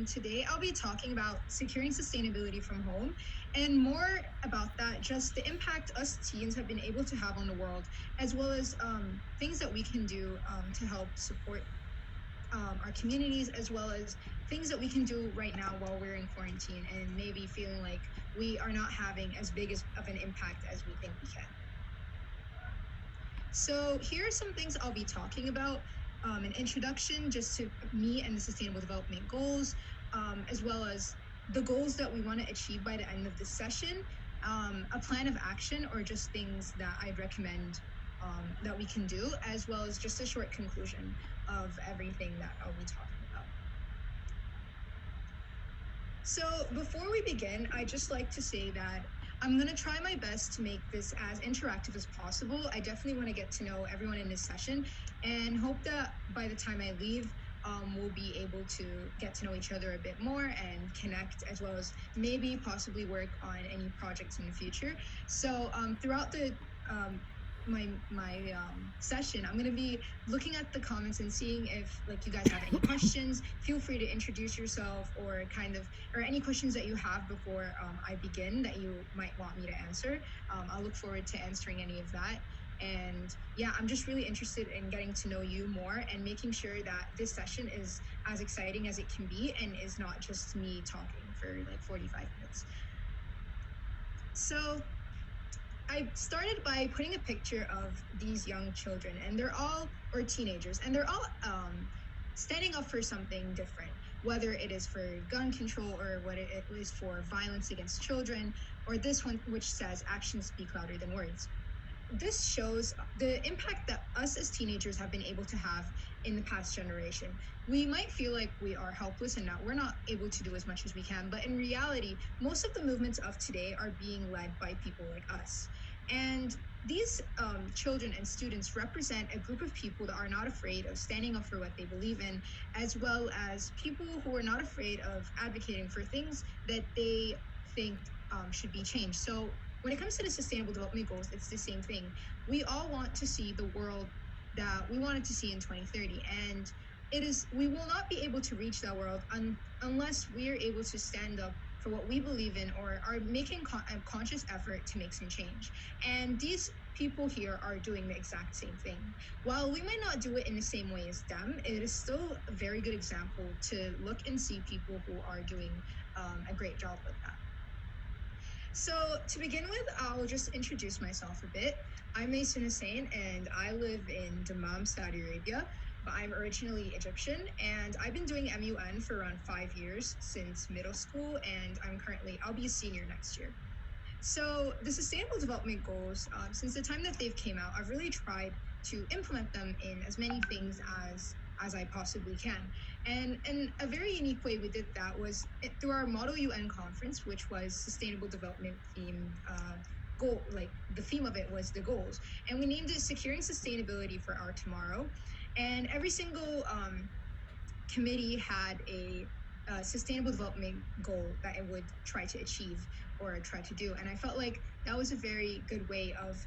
and today I'll be talking about securing sustainability from home, and more about that, just the impact us teens have been able to have on the world, as well as things that we can do to help support our communities, as well as things that we can do right now while we're in quarantine and maybe feeling like we are not having as big of an impact as we think we can. So here are some things I'll be talking about. An introduction just to me and the Sustainable Development Goals, as well as the goals that we want to achieve by the end of this session, a plan of action or just things that I'd recommend that we can do, as well as just a short conclusion of everything that I'll be talking about. So before we begin, I'd just like to say that I'm going to try my best to make this as interactive as possible. I definitely want to get to know everyone in this session and hope that by the time I leave, we'll be able to get to know each other a bit more and connect, as well as maybe possibly work on any projects in the future. So throughout the my session, I'm going to be looking at the comments and seeing if you guys have any questions. Feel free to introduce yourself or or any questions that you have before I begin that you might want me to answer. I'll look forward to answering any of that. And yeah, I'm just really interested in getting to know you more and making sure that this session is as exciting as it can be and is not just me talking for 45 minutes. So I started by putting a picture of these young children, and they're all, or teenagers, and they're all standing up for something different, whether it is for gun control or what it is for violence against children, or this one which says actions speak louder than words. This shows the impact that us as teenagers have been able to have in the past generation. We might feel like we are helpless and that we're not able to do as much as we can, but in reality, most of the movements of today are being led by people like us. And these children and students represent a group of people that are not afraid of standing up for what they believe in, as well as people who are not afraid of advocating for things that they think should be changed. So when it comes to the Sustainable Development Goals, it's the same thing. We all want to see the world that we wanted to see in 2030, and we will not be able to reach that world unless we are able to stand up for what we believe in or are making a conscious effort to make some change. And these people here are doing the exact same thing. While we might not do it in the same way as them, it is still a very good example to look and see people who are doing a great job with that. So to begin with, I'll just introduce myself a bit. I'm Maysoon Hussein, and I live in Dammam, Saudi Arabia, but I'm originally Egyptian, and I've been doing MUN for around 5 years since middle school, and I'll be a senior next year. So the Sustainable Development Goals, since the time that they've came out, I've really tried to implement them in as many things as I possibly can. And in a very unique way we did that was through our Model UN conference, which was sustainable development themed goal. The theme of it was the goals. And we named it Securing Sustainability for Our Tomorrow. And every single committee had a sustainable development goal that it would try to achieve or try to do. And I felt like that was a very good way of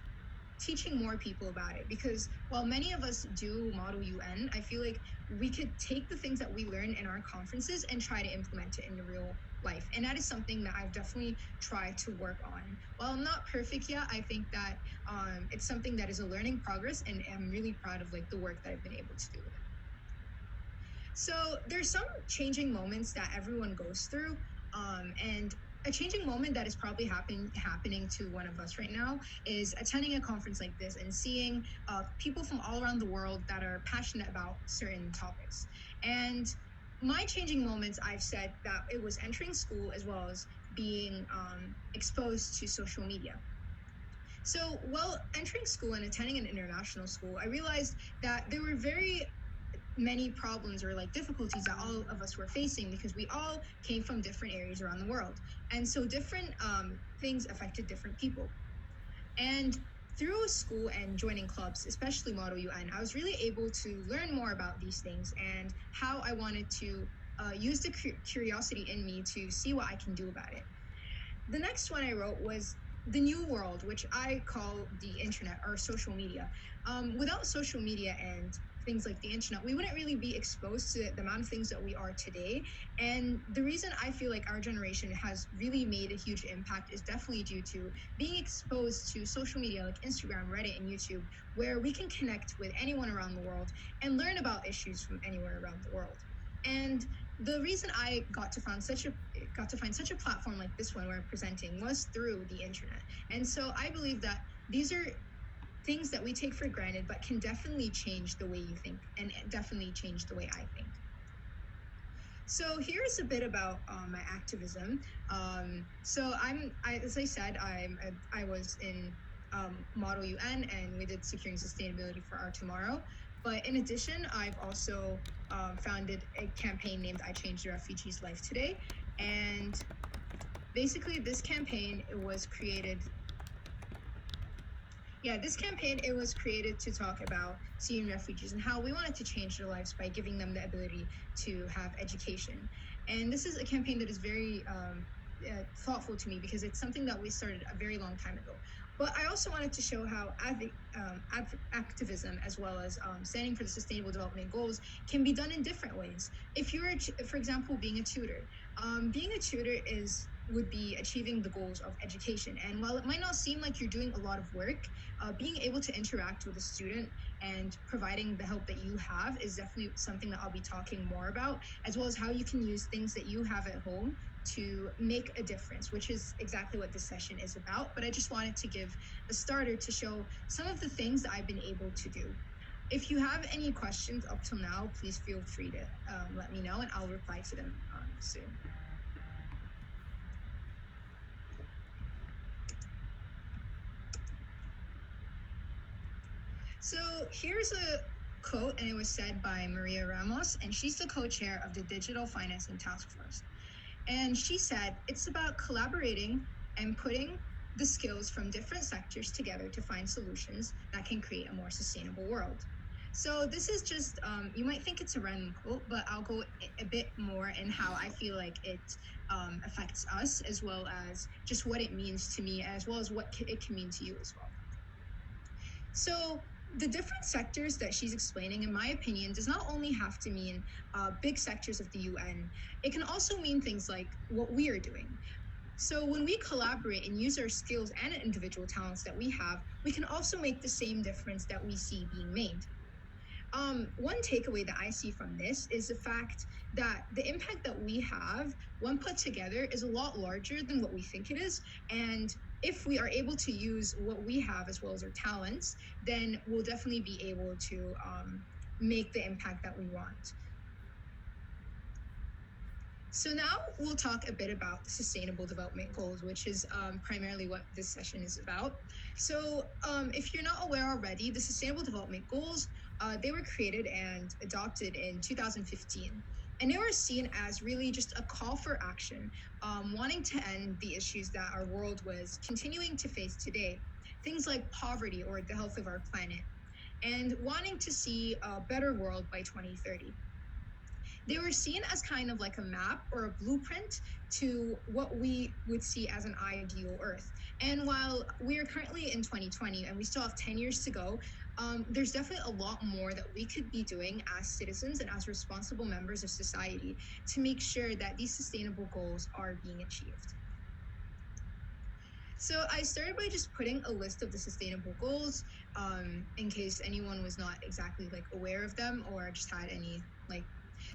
teaching more people about it, because while many of us do Model UN, I feel like we could take the things that we learn in our conferences and try to implement it in the real life. And that is something that I've definitely tried to work on. While I'm not perfect yet, I think that it's something that is a learning progress, and I'm really proud of the work that I've been able to do with it. So there's some changing moments that everyone goes through, and a changing moment that is probably happening to one of us right now is attending a conference like this and seeing people from all around the world that are passionate about certain topics. And my changing moments, I've said that it was entering school as well as being exposed to social media. So while entering school and attending an international school, I realized that there were very many problems or difficulties that all of us were facing, because we all came from different areas around the world, and so different things affected different people. And through school and joining clubs, especially Model UN, I was really able to learn more about these things and how I wanted to use the curiosity in me to see what I can do about it. The next one I wrote was the new world, which I call the internet or social media. Without social media and things like the internet, we wouldn't really be exposed to the amount of things that we are today. And the reason I feel like our generation has really made a huge impact is definitely due to being exposed to social media like Instagram, Reddit, and YouTube, where we can connect with anyone around the world and learn about issues from anywhere around the world. And the reason I got to find such a platform like this one where I'm presenting was through the internet. And so I believe that these are things that we take for granted, but can definitely change the way you think and definitely change the way I think. So here's a bit about my activism. As I said, I was in Model UN, and we did securing sustainability for our tomorrow. But in addition, I've also founded a campaign named I Changed the Refugee's Life Today. And basically this campaign, it was created to talk about Syrian refugees and how we wanted to change their lives by giving them the ability to have education. And this is a campaign that is very thoughtful to me because it's something that we started a very long time ago. But I also wanted to show how activism, as well as standing for the Sustainable Development Goals, can be done in different ways. If you're, for example, being a tutor would be achieving the goals of education. And while it might not seem like you're doing a lot of work, being able to interact with a student and providing the help that you have is definitely something that I'll be talking more about, as well as how you can use things that you have at home to make a difference, which is exactly what this session is about. But I just wanted to give a starter to show some of the things that I've been able to do. If you have any questions up till now, please feel free to let me know and I'll reply to them soon. So here's a quote, and it was said by Maria Ramos, and she's the co-chair of the Digital Financing Task Force. And she said, it's about collaborating and putting the skills from different sectors together to find solutions that can create a more sustainable world. So this is just, you might think it's a random quote, but I'll go a bit more in how I feel like it affects us, as well as just what it means to me, as well as what it can mean to you as well. So the different sectors that she's explaining, in my opinion, does not only have to mean big sectors of the UN. It can also mean things like what we are doing. So when we collaborate and use our skills and individual talents that we have, we can also make the same difference that we see being made. One takeaway that I see from this is the fact that the impact that we have, when put together, is a lot larger than what we think it is. And if we are able to use what we have as well as our talents, then we'll definitely be able to make the impact that we want. So now we'll talk a bit about the Sustainable Development Goals, which is primarily what this session is about. So if you're not aware already, the Sustainable Development Goals, they were created and adopted in 2015. And they were seen as really just a call for action, wanting to end the issues that our world was continuing to face today. Things like poverty or the health of our planet, and wanting to see a better world by 2030. They were seen as kind of like a map or a blueprint to what we would see as an ideal Earth. And while we are currently in 2020 and we still have 10 years to go, there's definitely a lot more that we could be doing as citizens and as responsible members of society to make sure that these sustainable goals are being achieved. So I started by just putting a list of the sustainable goals in case anyone was not exactly like aware of them or just had any like.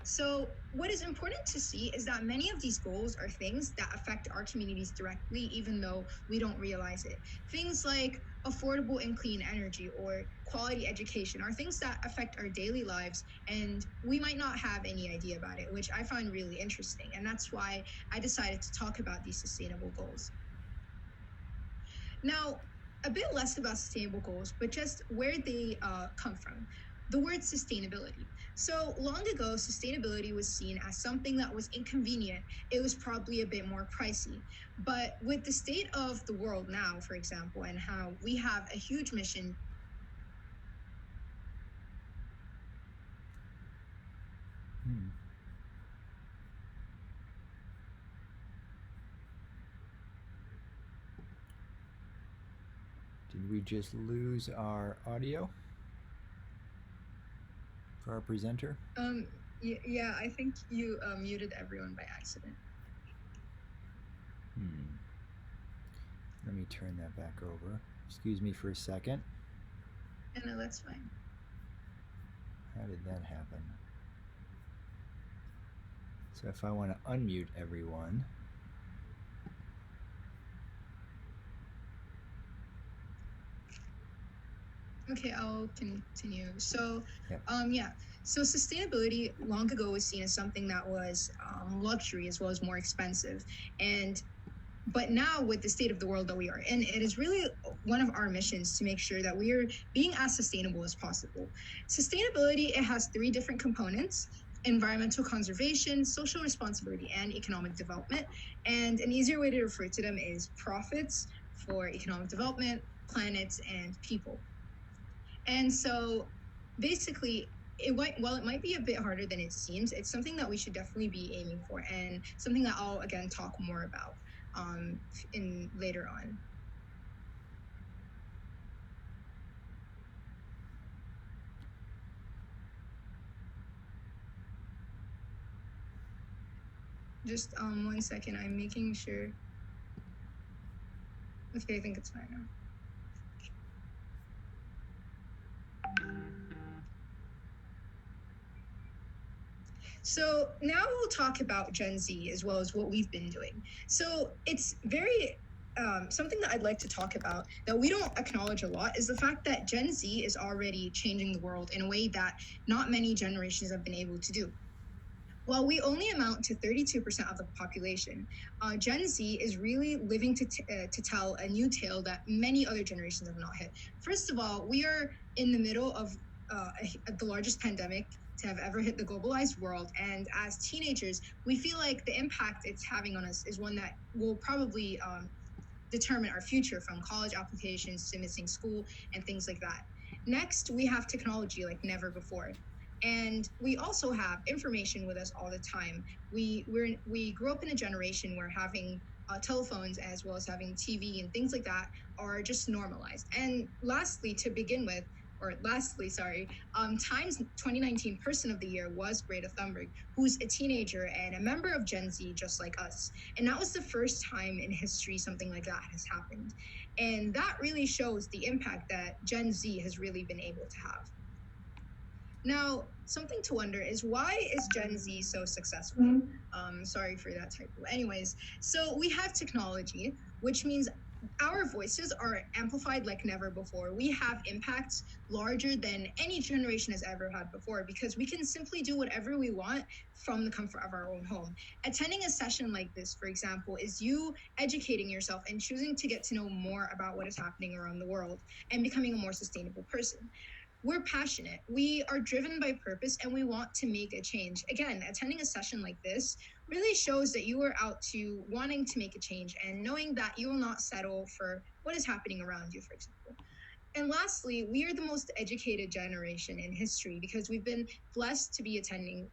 So what is important to see is that many of these goals are things that affect our communities directly, even though we don't realize it. Things like affordable and clean energy or quality education are things that affect our daily lives, and we might not have any idea about it, which I find really interesting. And that's why I decided to talk about these sustainable goals. Now, a bit less about sustainable goals, but just where they come from. The word sustainability. So long ago, sustainability was seen as something that was inconvenient. It was probably a bit more pricey. But with the state of the world now, for example, and how we have a huge mission. Did we just lose our audio? for our presenter? Yeah, I think you muted everyone by accident. Let me turn that back over. Excuse me for a second. No, that's fine. How did that happen? So if I want to unmute everyone. Okay, I'll continue. So, Yep. yeah. So sustainability long ago was seen as something that was luxury as well as more expensive. But now with the state of the world that we are in, it is really one of our missions to make sure that we are being as sustainable as possible. Sustainability, it has three different components: environmental conservation, social responsibility, and economic development. And an easier way to refer to them is profits for economic development, planets, and people. And so basically, while it might be a bit harder than it seems, it's something that we should definitely be aiming for, and something that I'll again talk more about in later on. Just 1 second, I'm making sure. Okay, I think it's fine now. So now we'll talk about Gen Z as well as what we've been doing. So it's very something that I'd like to talk about that we don't acknowledge a lot is the fact that Gen Z is already changing the world in a way that not many generations have been able to do. While we only amount to 32% of the population, Gen Z is really living to tell a new tale that many other generations have not hit. First of all, we are in the middle of the largest pandemic to have ever hit the globalized world. And as teenagers, we feel like the impact it's having on us is one that will probably determine our future, from college applications to missing school and things like that. Next, we have technology like never before. And we also have information with us all the time. We grew up in a generation where having telephones as well as having TV and things like that are just normalized. And lastly, Time's 2019 Person of the Year was Greta Thunberg, who's a teenager and a member of Gen Z just like us. And that was the first time in history something like that has happened. And that really shows the impact that Gen Z has really been able to have. Now, something to wonder is, why is Gen Z so successful? Sorry for that typo. Anyways, so we have technology, which means our voices are amplified like never before. We have impacts larger than any generation has ever had before, because we can simply do whatever we want from the comfort of our own home. Attending a session like this, for example, is you educating yourself and choosing to get to know more about what is happening around the world and becoming a more sustainable person. We're passionate, we are driven by purpose, and we want to make a change. Again, attending a session like this really shows that you are out to wanting to make a change and knowing that you will not settle for what is happening around you, for example. And lastly, we are the most educated generation in history because we've been blessed to be attending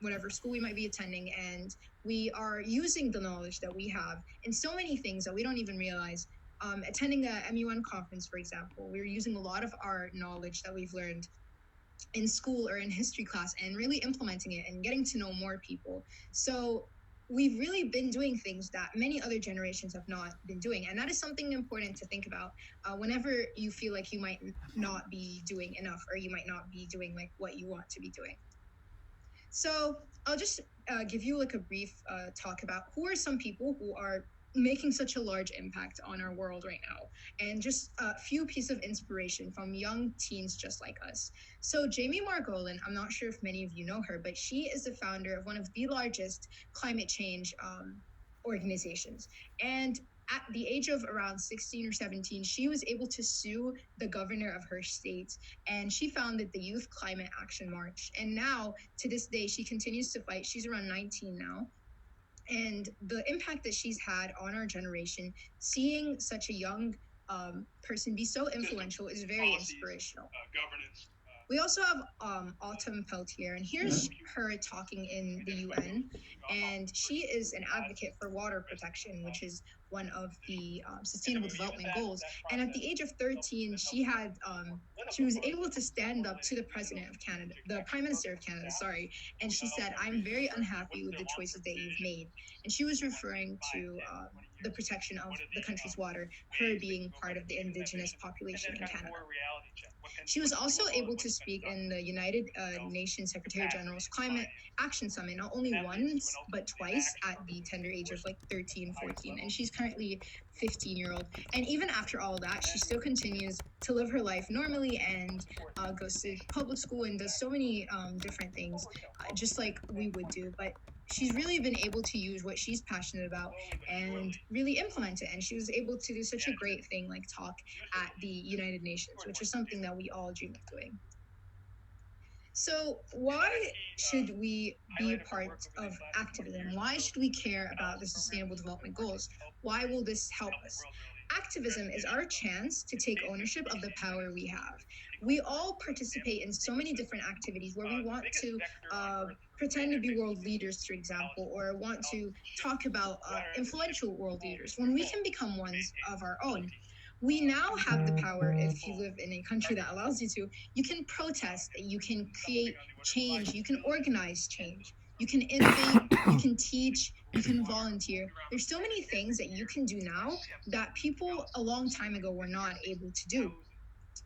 whatever school we might be attending, and we are using the knowledge that we have in so many things that we don't even realize. Attending a MUN conference, for example, we're using a lot of our knowledge that we've learned in school or in history class and really implementing it and getting to know more people. So we've really been doing things that many other generations have not been doing. And that is something important to think about whenever you feel like you might not be doing enough, or you might not be doing like what you want to be doing. So I'll just give you like a brief talk about who are some people who are making such a large impact on our world right now, and just a few pieces of inspiration from young teens just like us. So Jamie Margolin, I'm not sure if many of you know her, but she is the founder of one of the largest climate change organizations. And at the age of around 16 or 17, she was able to sue the governor of her state, and she founded the Youth Climate Action March. And now, to this day, she continues to fight. She's around 19 now. And the impact that she's had on our generation, seeing such a young person be so influential, is very inspirational. Governance. We also have Autumn Peltier, and here's her talking in the UN, and she is an advocate for water protection, which is one of the Sustainable Development Goals. And at the age of 13, she was able to stand up to the President of Canada, the Prime Minister of Canada, sorry, and she said, "I'm very unhappy with the choices that you've made." And she was referring to the protection of the country's water, her being part of the Indigenous population in Canada. She was also able to speak in the United Nations Secretary General's Climate Action Summit, not only once, but twice at the tender age of like 13, 14. And she's currently 15-year-old. And even after all that, she still continues to live her life normally and goes to public school and does so many different things, just like we would do. But she's really been able to use what she's passionate about and really implement it. And she was able to do such a great thing like talk at the United Nations, which is something that we all dream of doing. So why should we be a part of activism? Why should we care about the Sustainable Development Goals? Why will this help us? Activism is our chance to take ownership of the power we have. We all participate in so many different activities where we want to pretend to be world leaders, for example, or want to talk about influential world leaders when we can become ones of our own. We now have the power, if you live in a country that allows you to, you can protest, you can create change, you can organize change, you can innovate, you can teach, you can volunteer. There's so many things that you can do now that people a long time ago were not able to do.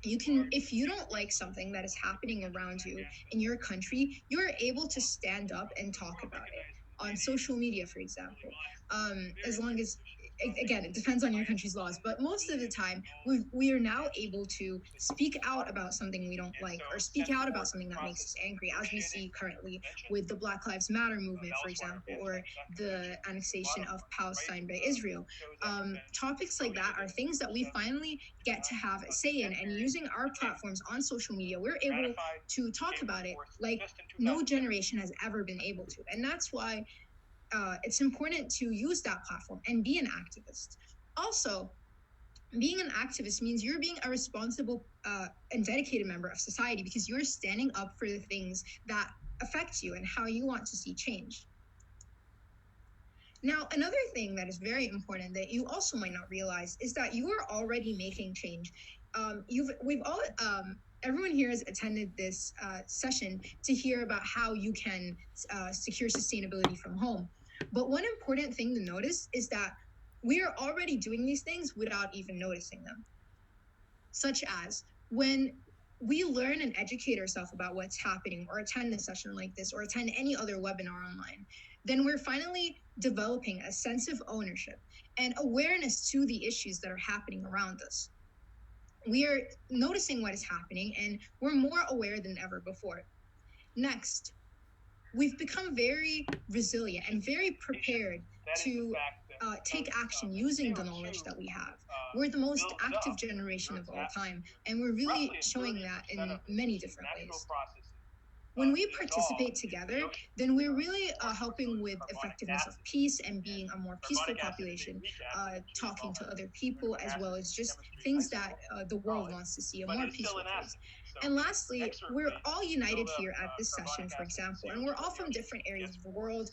You can, if you don't like something that is happening around you in your country, you're able to stand up and talk about it on social media, for example. As long as, again, it depends on your country's laws, but most of the time we are now able to speak out about something we don't like or speak out about something that makes us angry, as we see currently with the Black Lives Matter movement, for example, or the annexation of Palestine by Israel. Topics like that are things that we finally get to have a say in, and using our platforms on social media, we're able to talk about it like no generation has ever been able to. And that's why it's important to use that platform and be an activist. Also, being an activist means you're being a responsible and dedicated member of society because you're standing up for the things that affect you and how you want to see change. Now, another thing that is very important that you also might not realize is that you are already making change. Everyone here has attended this session to hear about how you can secure sustainability from home. But one important thing to notice is that we are already doing these things without even noticing them. Such as when we learn and educate ourselves about what's happening, or attend a session like this, or attend any other webinar online, then we're finally developing a sense of ownership and awareness to the issues that are happening around us. We are noticing what is happening, and we're more aware than ever before. Next, we've become very resilient and very prepared to take action using the knowledge that we have. We're the most active generation of all time, and we're really showing that in many different ways. When we participate together, then we're really helping with effectiveness of peace and being a more peaceful population, talking to other people, as well as just things that the world wants to see, a more peaceful place. And lastly, we're all united here at this session, for example, and we're all from different areas of the world.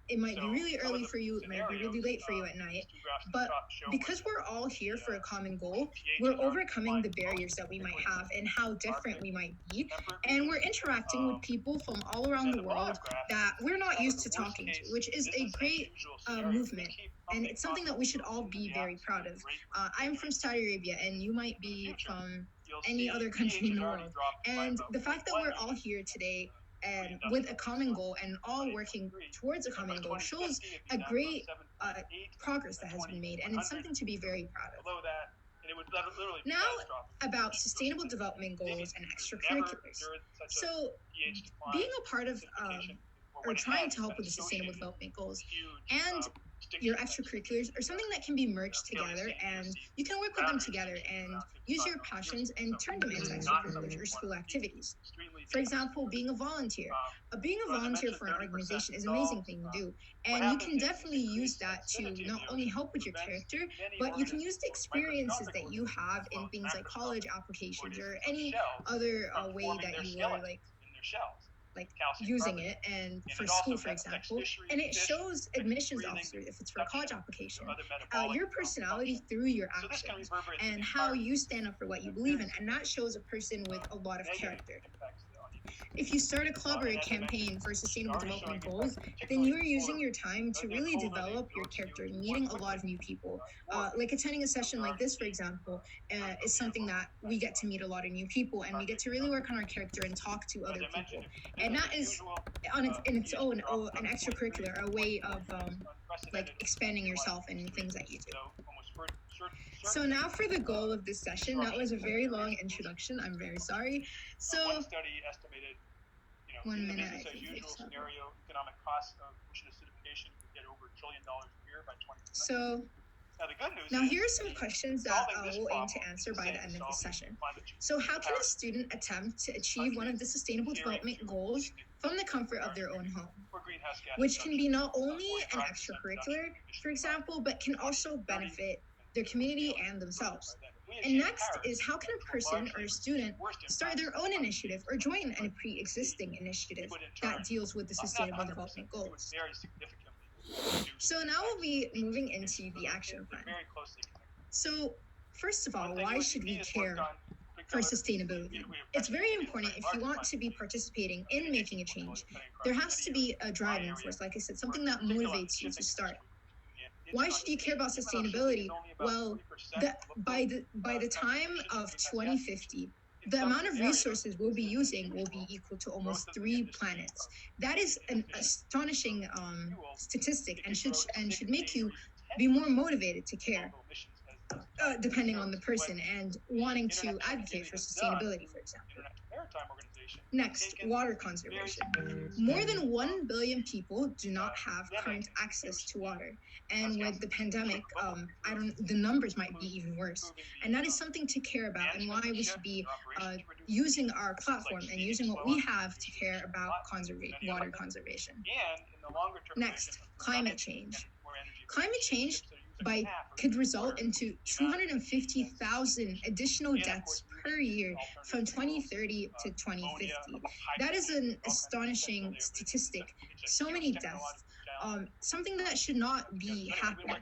It might be really early for you, it might be really late for you at night, but because we're all here for a common goal, we're overcoming the barriers that we might have and how different we might be, and we're interacting with people from all around the world that we're not used to talking to, which is a great movement, and it's something that we should all be very proud of. I'm from Saudi Arabia, and you might be from any other country in the world, and the fact that we're all here today and with a common goal and all working towards a common goal shows a great progress that has been made, and it's something to be very proud of. Now, about sustainable development goals and extracurriculars. So, being a part of or trying to help with the sustainable development goals and your extracurriculars are something that can be merged together, and you can work with them together and use your passions and turn them into extracurriculars or school activities. For example, being a volunteer. Being a volunteer for an organization is an amazing thing to do, and you can definitely use that to not only help with your character, but you can use the experiences that you have in things like college applications or any other way that you are like like using it, and for school, for example, and it shows admissions officers if it's for a college application, your personality through your actions and how you stand up for what you believe in, and that shows a person with a lot of character. If you start a club or a campaign for sustainable development goals, then you are using your time to really develop your character, meeting a lot of new people. Like attending a session like this, for example, is something that we get to meet a lot of new people, and we get to really work on our character and talk to other people. And that is, in its own, an extracurricular, a way of like expanding yourself and things that you do. So now for the goal of this session. That was a very long introduction. I'm very sorry. So one study estimated, 1 minute, business as usual scenario, economic costs of ocean acidification could get over $1 trillion a year by 2020. So now the good news now is, here are some questions that we'll aim to answer by the end of the session. So how can a student attempt to achieve one of the sustainable development goals from the comfort of their own home, which can be not only an extracurricular, for example, but can also benefit their community and themselves? And next is, how can a person or a student start their own initiative or join a pre-existing initiative that deals with the sustainable development goals? So now we'll be moving into the action plan. So first of all, why should we care for sustainability? It's very important. If you want to be participating in making a change, there has to be a driving force, like I said, something that motivates you to start. Why should you care about sustainability? Well, by the time of 2050, the amount of resources we'll be using will be equal to almost 3 planets. That is an astonishing statistic, and should make you be more motivated to care, depending on the person, and wanting to advocate for sustainability, for example. Next, water conservation. More than 1 billion people do not have current access to water, and with the pandemic, the numbers might be even worse. And that is something to care about, and why we should be using our platform and using what we have to care about water conservation. Next, climate change. Climate change could result into 250,000 additional deaths per year from 2030 to 2050. That is an astonishing statistic. So many deaths, something that should not be happening.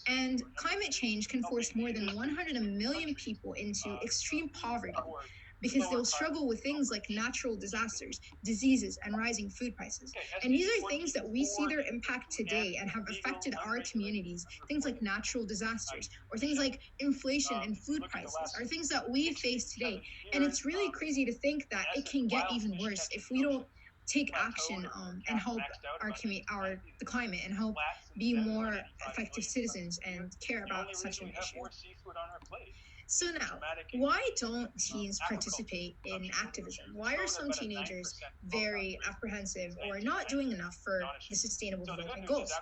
And climate change can force more than 100 million people into extreme poverty, because they'll struggle with things like natural disasters, diseases, and rising food prices. And these are things that we see their impact today and have affected our communities. Things like natural disasters, or things like inflation and food prices, are things that we face today. And it's really crazy to think that it can get even worse if we don't take action and help the climate, and help be more effective citizens and care about such an issue. So now, why don't teens participate in activism? Why are some teenagers very apprehensive or not doing enough for the sustainable development goals?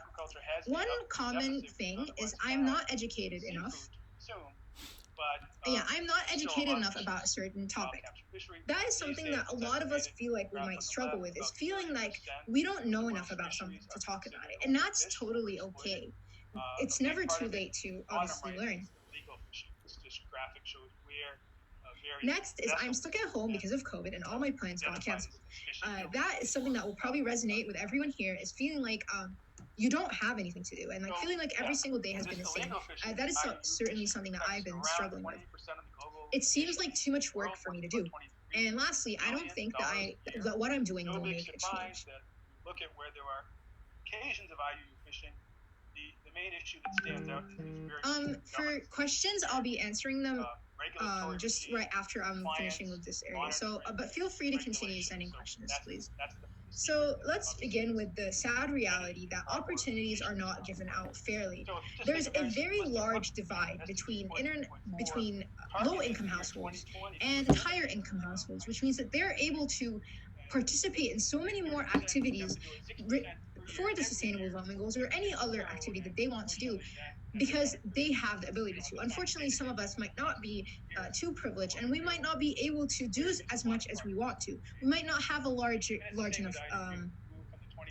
One common thing is, I'm not educated enough. I'm not educated enough about a certain topic. That is something that a lot of us feel like we might struggle with, is feeling like we don't know enough about something to talk about it. And that's totally okay. It's never too late to obviously learn. Next is, I'm stuck at home because of COVID and all my plans got canceled. That is something that will probably resonate with everyone here, is feeling like you don't have anything to do, and like feeling like every single day has been the same. That is certainly something that I've been struggling with. It seems like too much work for me to do. And lastly, I don't think that what I'm doing will make a change. Look at where there are occasions of IUU fishing. The main issue that stands out is for questions, I'll be answering them just right after I'm finishing with this area. So, but feel free to continue sending questions, please. So let's begin with the sad reality that opportunities are not given out fairly. There's a very large divide between low-income households and higher-income households, which means that they're able to participate in so many more activities for the sustainable development goals, or any other activity that they want to do, because they have the ability to. Unfortunately, some of us might not be too privileged, and we might not be able to do as much as we want to. We might not have a large enough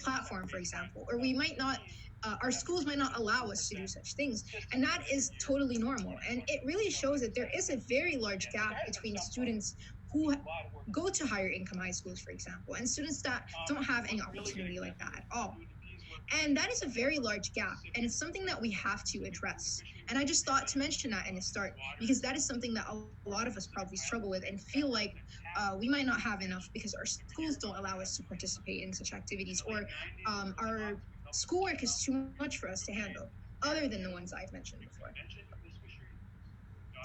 platform, for example, or we might not. Our schools might not allow us to do such things, and that is totally normal. And it really shows that there is a very large gap between students who go to higher income high schools, for example, and students that don't have any opportunity like that at all. And that is a very large gap, and it's something that we have to address. And I just thought to mention that in the start, because that is something that a lot of us probably struggle with and feel like we might not have enough because our schools don't allow us to participate in such activities, or our schoolwork is too much for us to handle, other than the ones I've mentioned before.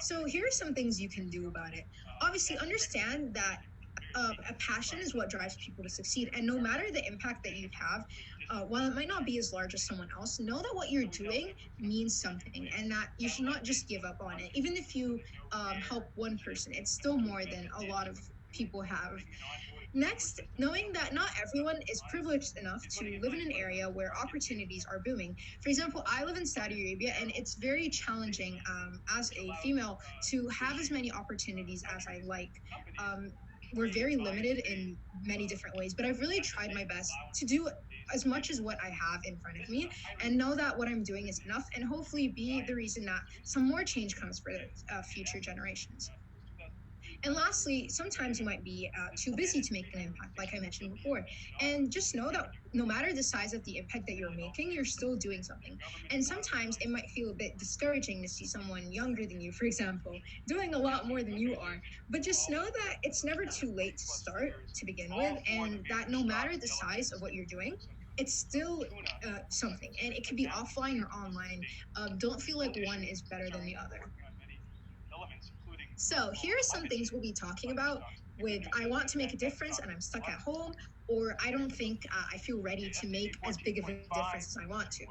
So here are some things you can do about it. Obviously, understand that a passion is what drives people to succeed. And no matter the impact that you have, while it might not be as large as someone else, know that what you're doing means something and that you should not just give up on it. Even if you help one person, it's still more than a lot of people have. Next, knowing that not everyone is privileged enough to live in an area where opportunities are booming. For example, I live in Saudi Arabia, and it's very challenging as a female to have as many opportunities as I like. We're very limited in many different ways, but I've really tried my best to do as much as what I have in front of me, and know that what I'm doing is enough, and hopefully be the reason that some more change comes for future generations. And lastly, sometimes you might be too busy to make an impact, like I mentioned before. And just know that no matter the size of the impact that you're making, you're still doing something. And sometimes it might feel a bit discouraging to see someone younger than you, for example, doing a lot more than you are. But just know that it's never too late to start to begin with, and that no matter the size of what you're doing, it's still something. And it could be offline or online. Don't feel like one is better than the other. So here are some things we'll be talking about with I want to make a difference and I'm stuck at home, or I don't think I feel ready to make as big of a difference as I want to.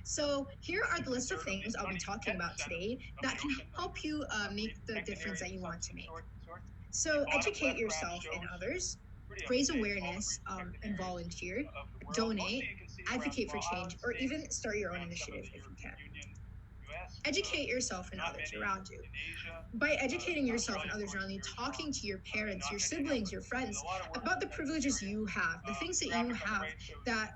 So here are the list of things I'll be talking about today that can help you make the difference that you want to make. So educate yourself and others, raise awareness and volunteer, donate, advocate for change, or even start your own initiative if you can. Educate yourself and others around you. By educating yourself and others around you, talking to your parents, your siblings, your friends about the privileges you have, the things that you have that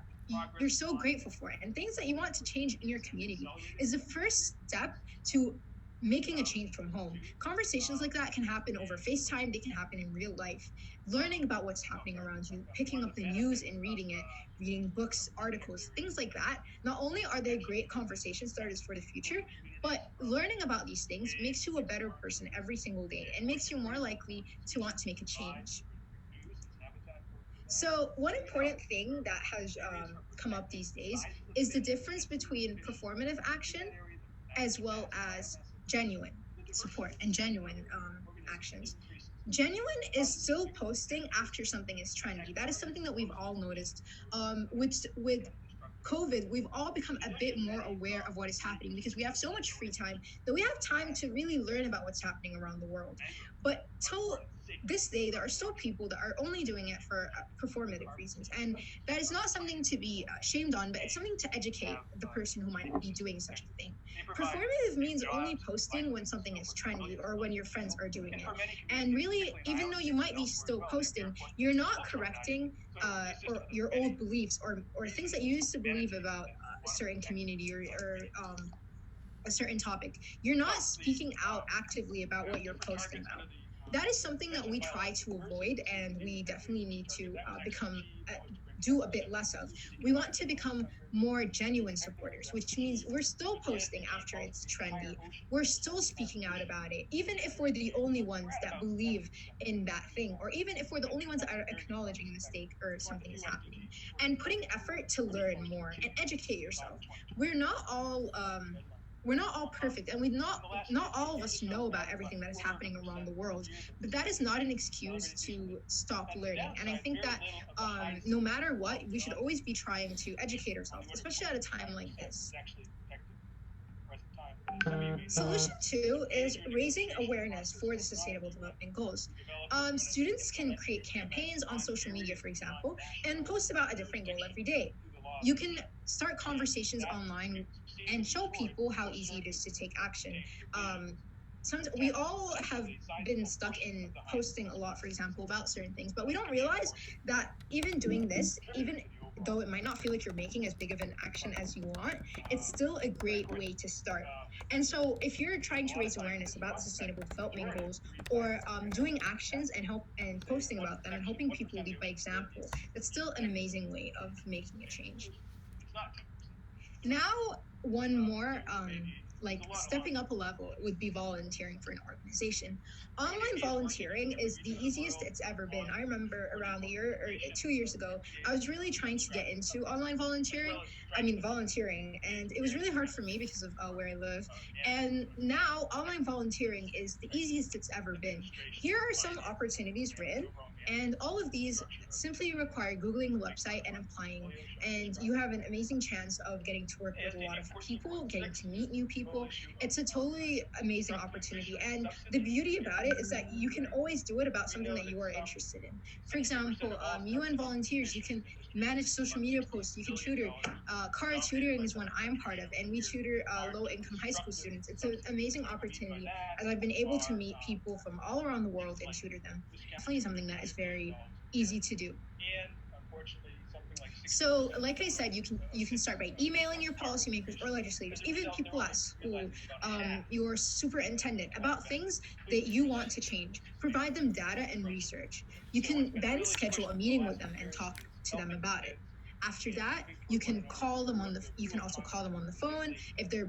you're so grateful for, and things that you want to change in your community is the first step to making a change from home. Conversations like that can happen over FaceTime, they can happen in real life. Learning about what's happening around you, picking up the news and reading it, reading books, articles, things like that. Not only are they great conversation starters for the future, but learning about these things makes you a better person every single day and makes you more likely to want to make a change. So one important thing that has come up these days is the difference between performative action as well as genuine support and genuine actions. Genuine is still posting after something is trendy. That is something that we've all noticed. With COVID, we've all become a bit more aware of what is happening because we have so much free time that we have time to really learn about what's happening around the world. But till this day, there are still people that are only doing it for performative reasons. And that is not something to be shamed on, but it's something to educate the person who might be doing such a thing. Performative means only posting when something is trendy or when your friends are doing it. And really, even though you might be still posting, you're not correcting or your old beliefs or things that you used to believe about a certain community or a certain topic. You're not speaking out actively about what you're posting about. That is something that we try to avoid, and we definitely need to do a bit less of. We want to become more genuine supporters, which means we're still posting after it's trendy. We're still speaking out about it, even if we're the only ones that believe in that thing, or even if we're the only ones that are acknowledging a mistake or something is happening. And putting effort to learn more and educate yourself. We're not all perfect, and not all of us know about everything that is happening around the world, but that is not an excuse to stop learning. And I think that no matter what, we should always be trying to educate ourselves, especially at a time like this. Solution 2 is raising awareness for the Sustainable Development Goals. Students can create campaigns on social media, for example, and post about a different goal every day. You can start conversations online and show people how easy it is to take action. We all have been stuck in posting a lot, for example, about certain things, but we don't realize that even doing this, even though it might not feel like you're making as big of an action as you want, it's still a great way to start. And so if you're trying to raise awareness about the Sustainable Development Goals, or doing actions and posting about them and helping people lead by example, that's still an amazing way of making a change. Now, one more, like stepping up a level would be volunteering for an organization. Online volunteering is the easiest it's ever been. I remember around a year or 2 years ago, I was really trying to get into online volunteering. Volunteering, and it was really hard for me because of where I live. And now, online volunteering is the easiest it's ever been. Here are some opportunities written, and all of these simply require Googling the website and applying. And you have an amazing chance of getting to work with a lot of people, getting to meet new people. It's a totally amazing opportunity. And the beauty about it is that you can always do it about something that you are interested in. For example, UN volunteers, you can manage social media posts, you can tutor. CARA tutoring is one I'm part of, and we tutor low-income high school students. It's an amazing opportunity, as I've been able to meet people from all around the world and tutor them. Definitely something that is very easy to do. So, like I said, you can start by emailing your policymakers or legislators, even people at school, your superintendent, about things that you want to change. Provide them data and research. You can then schedule a meeting with them and talk to them about it. After that, you can also call them on the phone if they're